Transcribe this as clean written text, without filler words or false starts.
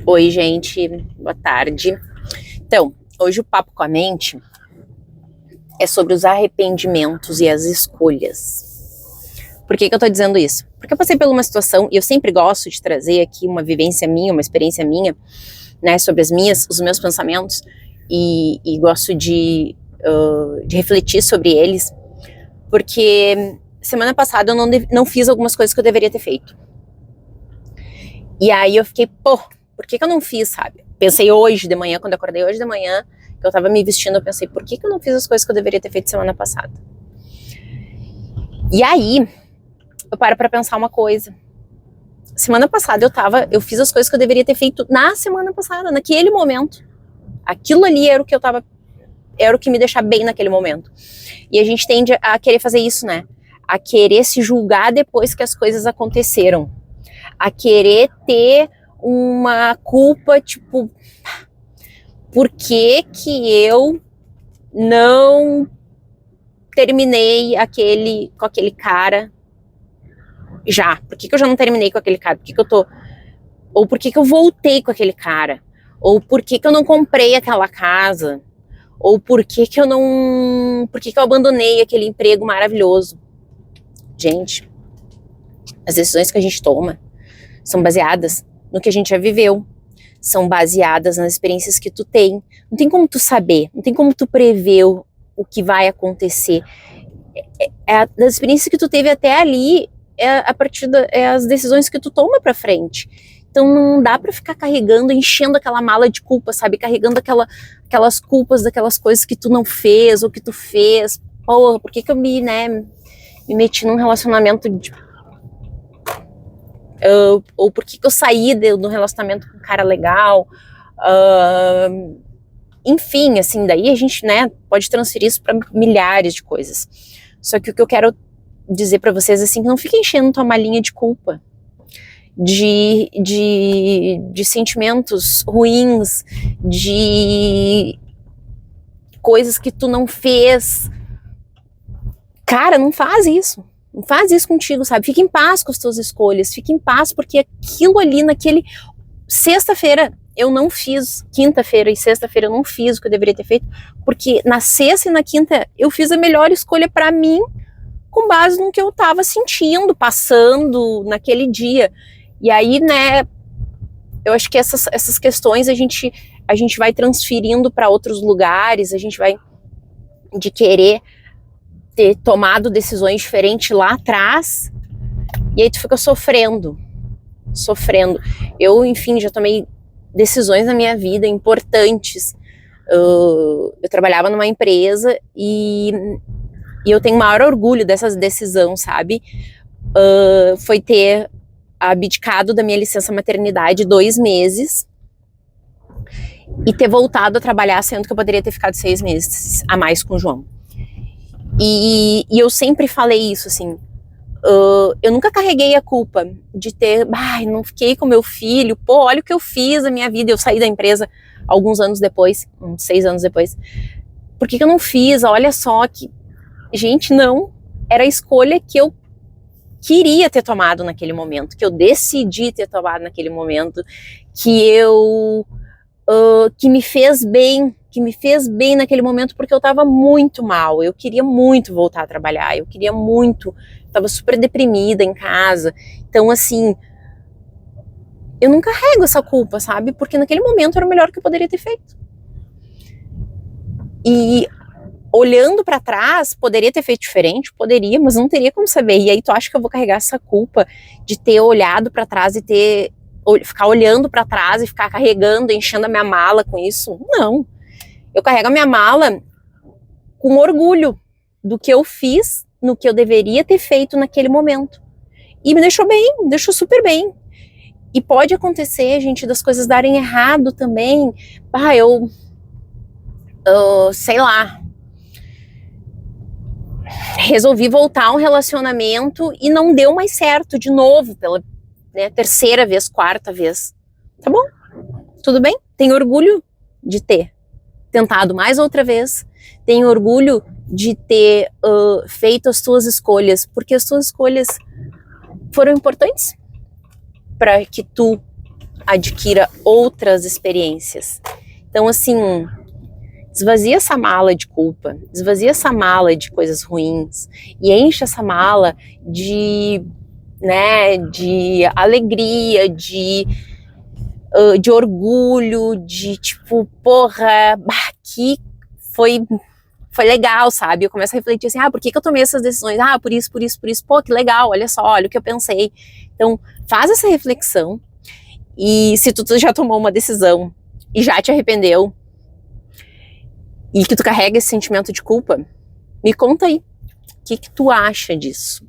Oi, gente, boa tarde. Então, hoje o Papo com a Mente é sobre os arrependimentos e as escolhas. Por que eu tô dizendo isso? Porque eu passei por uma situação, e eu sempre gosto de trazer aqui uma vivência minha, uma experiência minha, né, sobre os meus pensamentos, e gosto de refletir sobre eles, porque semana passada eu não fiz algumas coisas que eu deveria ter feito. E aí eu fiquei, por que eu não fiz, sabe? Pensei hoje de manhã, quando eu acordei hoje de manhã, que eu tava me vestindo, eu pensei, por que eu não fiz as coisas que eu deveria ter feito semana passada? E aí, eu paro pra pensar uma coisa. Semana passada eu fiz as coisas que eu deveria ter feito na semana passada, naquele momento. Aquilo ali era o que me deixava bem naquele momento. E a gente tende a querer fazer isso, né? A querer se julgar depois que as coisas aconteceram. A querer ter uma culpa, tipo, por que eu não terminei com aquele cara já? Por que eu já não terminei com aquele cara? Ou por que eu voltei com aquele cara? Ou por que eu não comprei aquela casa? Ou por que eu abandonei aquele emprego maravilhoso? Gente, as decisões que a gente toma são baseadas no que a gente já viveu, são baseadas nas experiências que tu tem. Não tem como tu saber, não tem como tu prever o que vai acontecer. Das experiências que tu teve até ali, as decisões que tu toma pra frente. Então não dá pra ficar carregando, enchendo aquela mala de culpa, sabe? Carregando aquelas culpas daquelas coisas que tu não fez, ou que tu fez. Porra, por que eu me meti num relacionamento ou por que eu saí do relacionamento com um cara legal, enfim, assim, daí a gente, né, pode transferir isso para milhares de coisas. Só que o que eu quero dizer para vocês, assim, que não fica enchendo tua malinha de culpa, de sentimentos ruins, de coisas que tu não fez. Cara, não faz isso. Não faz isso contigo, sabe? Fica em paz com as tuas escolhas, fica em paz, porque aquilo ali sexta-feira eu não fiz, quinta-feira e sexta-feira eu não fiz o que eu deveria ter feito, porque na sexta e na quinta eu fiz a melhor escolha pra mim, com base no que eu tava sentindo, passando naquele dia. E aí, né, eu acho que essas questões a gente vai transferindo pra outros lugares, a gente vai de querer ter tomado decisões diferentes lá atrás, e aí tu fica sofrendo. Eu, enfim, já tomei decisões na minha vida importantes. Eu trabalhava numa empresa e eu tenho o maior orgulho dessa decisão, sabe? Foi ter abdicado da minha licença maternidade 2 meses e ter voltado a trabalhar, sendo que eu poderia ter ficado 6 meses a mais com o João. E eu sempre falei isso, assim, eu nunca carreguei a culpa de não fiquei com meu filho, olha o que eu fiz na minha vida, eu saí da empresa alguns anos depois, uns 6 anos depois, por que eu não fiz? Olha só que, gente, não, era a escolha que eu queria ter tomado naquele momento, que eu decidi ter tomado naquele momento, que me fez bem naquele momento, porque eu tava muito mal, eu queria muito voltar a trabalhar, tava super deprimida em casa, então assim, eu não carrego essa culpa, sabe, porque naquele momento era o melhor que eu poderia ter feito. E olhando pra trás, poderia ter feito diferente? Poderia, mas não teria como saber, e aí tu acha que eu vou carregar essa culpa de ter olhado pra trás e ficar olhando pra trás e ficar carregando, enchendo a minha mala com isso? Não. Eu carrego a minha mala com orgulho do que eu fiz, no que eu deveria ter feito naquele momento. E me deixou super bem. E pode acontecer, gente, das coisas darem errado também. Sei lá, resolvi voltar a um relacionamento e não deu mais certo de novo, pela terceira vez, quarta vez. Tá bom, tudo bem, tenho orgulho de ter tentado mais outra vez, tenho orgulho de ter feito as tuas escolhas, porque as tuas escolhas foram importantes para que tu adquira outras experiências. Então, assim, esvazia essa mala de culpa, esvazia essa mala de coisas ruins e enche essa mala de, né, de alegria, de orgulho, de tipo, porra, aqui foi legal, sabe? Eu começo a refletir assim, por que eu tomei essas decisões? Por isso, pô, que legal, olha só, olha o que eu pensei. Então, faz essa reflexão e se tu já tomou uma decisão e já te arrependeu e que tu carrega esse sentimento de culpa, me conta aí, o que tu acha disso?